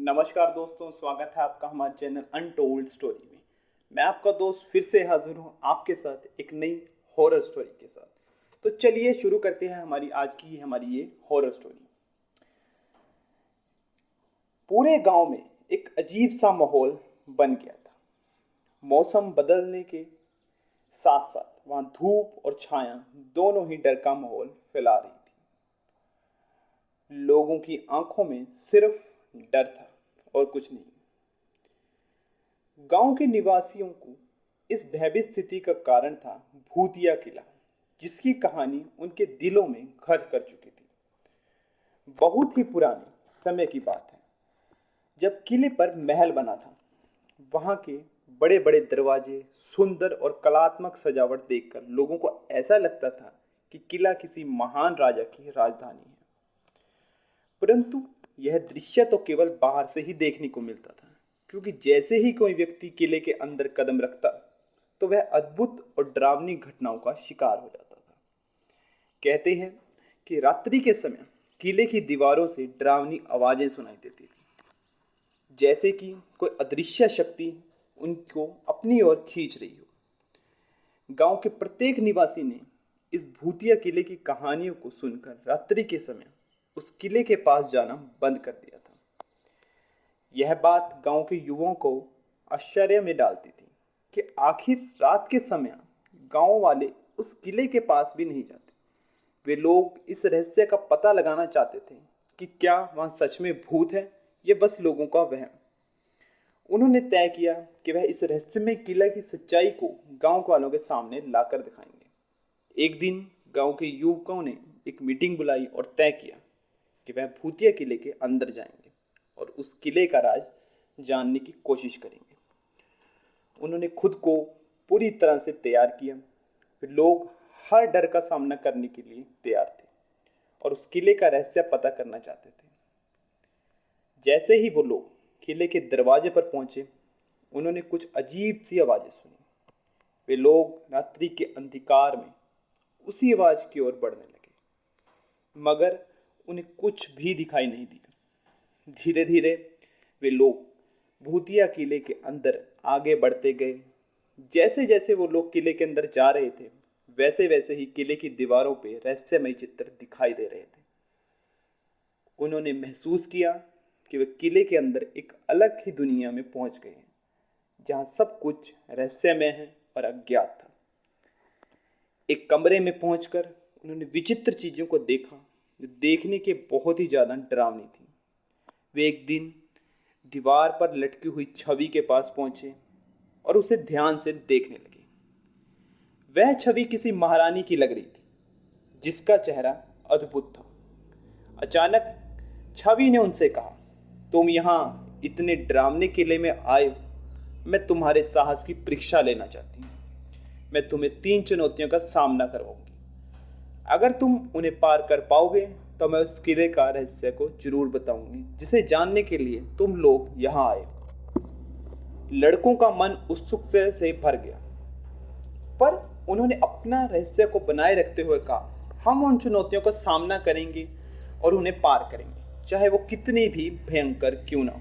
नमस्कार दोस्तों, स्वागत है आपका हमारे चैनल अनटोल्ड स्टोरी में। मैं आपका दोस्त फिर से हाजिर हूँ आपके साथ एक नई हॉरर स्टोरी के साथ। तो चलिए शुरू करते हैं हमारी आज की हमारी ये हॉरर स्टोरी। पूरे गांव में एक अजीब सा माहौल बन गया था। मौसम बदलने के साथ साथ वहाँ धूप और छाया दोनों ही डर का माहौल फैला रही थी। लोगों की आंखों में सिर्फ डर था और कुछ नहीं। गांव के निवासियों को इस भयभीत स्थिति का कारण था भूतिया किला, जिसकी कहानी उनके दिलों में घर कर चुकी थी। बहुत ही पुराने समय की बात है, जब किले पर महल बना था। वहां के बड़े बड़े दरवाजे, सुंदर और कलात्मक सजावट देखकर लोगों को ऐसा लगता था कि किला किसी महान राजा की राजधानी है। परंतु यह दृश्य तो केवल बाहर से ही देखने को मिलता था, क्योंकि जैसे ही कोई व्यक्ति किले के अंदर कदम रखता तो वह अद्भुत और डरावनी घटनाओं का शिकार हो जाता था। कहते हैं कि रात्रि के समय किले की दीवारों से डरावनी आवाजें सुनाई देती थी, जैसे कि कोई अदृश्य शक्ति उनको अपनी ओर खींच रही हो। गांव के प्रत्येक निवासी ने इस भूतिया किले की कहानियों को सुनकर रात्रि के समय उस किले के पास जाना बंद कर दिया था। यह बात गांव के युवाओं को आश्चर्य में डालती थी कि आखिर रात के समय गांव वाले उस किले के पास भी नहीं जाते। वे लोग इस रहस्य का पता लगाना चाहते थे कि क्या वहां सच में भूत है या बस लोगों का वहम। उन्होंने तय किया कि वह इस रहस्यमय किला की सच्चाई को गांव वालों के सामने लाकर दिखाएंगे। एक दिन गांव के युवकों ने एक मीटिंग बुलाई और तय किया कि वह भूतिया किले के अंदर जाएंगे और उस किले का राज जानने की कोशिश करेंगे। उन्होंने खुद को पूरी तरह से तैयार किया। फिर लोग हर डर का सामना करने के लिए तैयार थे और उस किले का रहस्य पता करना चाहते थे। जैसे ही वो लोग किले के दरवाजे पर पहुंचे, उन्होंने कुछ अजीब सी आवाजें सुनी। वे लोग रात्रि के अंधकार में उसी आवाज की ओर बढ़ने लगे, मगर उन्हें कुछ भी दिखाई नहीं दिया। धीरे धीरे वे लोग भूतिया किले के अंदर आगे बढ़ते गए। जैसे जैसे वो लोग किले के अंदर जा रहे थे, वैसे वैसे ही किले की दीवारों पे रहस्यमय चित्र दिखाई दे रहे थे। उन्होंने महसूस किया कि वे किले के अंदर एक अलग ही दुनिया में पहुंच गए हैं, जहां सब कुछ रहस्यमय है और अज्ञात था। एक कमरे में पहुंचकर उन्होंने विचित्र चीजों को देखा, जो देखने के बहुत ही ज्यादा डरावनी थी। वे एक दिन दीवार पर लटकी हुई छवि के पास पहुंचे और उसे ध्यान से देखने लगे। वह छवि किसी महारानी की लग रही थी, जिसका चेहरा अद्भुत था। अचानक छवि ने उनसे कहा, तुम यहाँ इतने डरावने किले में आए हो, मैं तुम्हारे साहस की परीक्षा लेना चाहती हूँ। मैं तुम्हें 3 चुनौतियों का सामना करवाऊंगी। अगर तुम उन्हें पार कर पाओगे तो मैं उस किले का रहस्य को जरूर बताऊंगी, जिसे जानने के लिए तुम लोग यहाँ आए। लड़कों का मन उत्सुकता से भर गया, पर उन्होंने अपना रहस्य को बनाए रखते हुए कहा, हम उन चुनौतियों का सामना करेंगे और उन्हें पार करेंगे, चाहे वो कितनी भी भयंकर क्यों ना हो।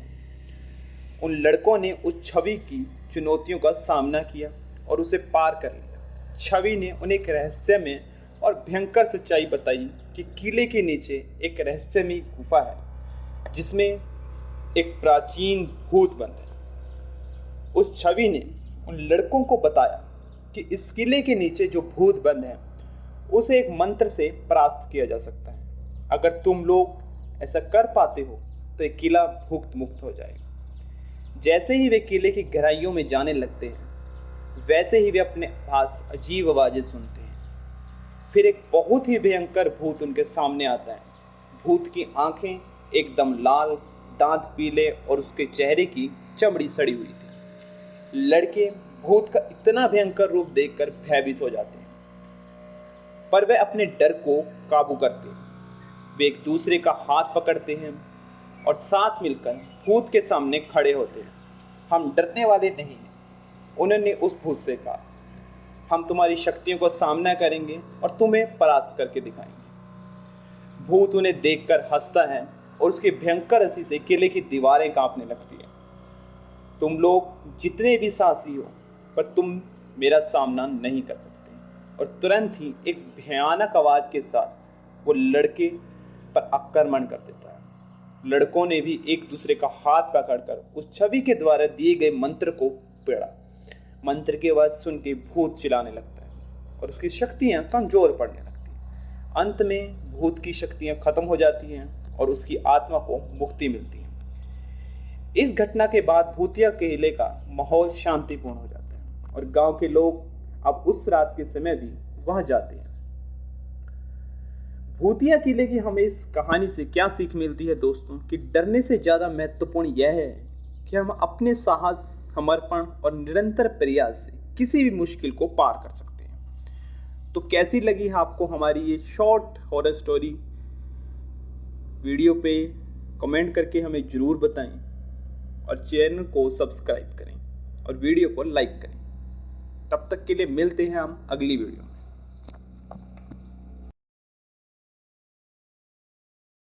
उन लड़कों ने उस छवि की चुनौतियों का सामना किया और उसे पार कर लिया। छवि ने उन्हें एक रहस्य में और भयंकर सच्चाई बताई कि किले के नीचे एक रहस्यमयी गुफा है, जिसमें एक प्राचीन भूत बंद है। उस छवि ने उन लड़कों को बताया कि इस किले के नीचे जो भूत बंद है, उसे एक मंत्र से परास्त किया जा सकता है। अगर तुम लोग ऐसा कर पाते हो तो ये किला भूत मुक्त हो जाएगा। जैसे ही वे किले की गहराइयों में जाने लगते हैं, वैसे ही वे अपने पास अजीब आवाजें सुनते हैं। फिर एक बहुत ही भयंकर भूत उनके सामने आता है। भूत की आंखें एकदम लाल, दांत पीले और उसके चेहरे की चमड़ी सड़ी हुई थी। लड़के भूत का इतना भयंकर रूप देखकर भयभीत हो जाते हैं, पर वे अपने डर को काबू करते हैं। वे एक दूसरे का हाथ पकड़ते हैं और साथ मिलकर भूत के सामने खड़े होते हैं। हम डरने वाले नहीं हैं, उन्होंने उस भूत से कहा। हम तुम्हारी शक्तियों को सामना करेंगे और तुम्हें परास्त करके दिखाएंगे। भूत उन्हें देखकर हंसता है और उसके भयंकर हंसी से किले की दीवारें कांपने लगती हैं। तुम लोग जितने भी साहसी हो, पर तुम मेरा सामना नहीं कर सकते। और तुरंत ही एक भयानक आवाज के साथ वो लड़के पर आक्रमण कर देता है। लड़कों ने भी एक दूसरे का हाथ पकड़कर उस छवि के द्वारा दिए गए मंत्र को पढ़ा। मंत्र की आवाज सुन के भूत चिल्लाने लगता है और उसकी शक्तियां कमजोर पड़ने लगती हैं। अंत में भूत की शक्तियां खत्म हो जाती हैं और उसकी आत्मा को मुक्ति मिलती है। इस घटना के बाद भूतिया किले का माहौल शांतिपूर्ण हो जाता है और गांव के लोग अब उस रात के समय भी वहां जाते हैं। भूतिया किले की हमें इस कहानी से क्या सीख मिलती है दोस्तों, कि डरने से ज्यादा महत्वपूर्ण यह है कि हम अपने साहस, समर्पण और निरंतर प्रयास से किसी भी मुश्किल को पार कर सकते हैं। तो कैसी लगी आपको हमारी ये शॉर्ट हॉरर स्टोरी? वीडियो पे कमेंट करके हमें जरूर बताएं और चैनल को सब्सक्राइब करें और वीडियो को लाइक करें। तब तक के लिए मिलते हैं हम अगली वीडियो में।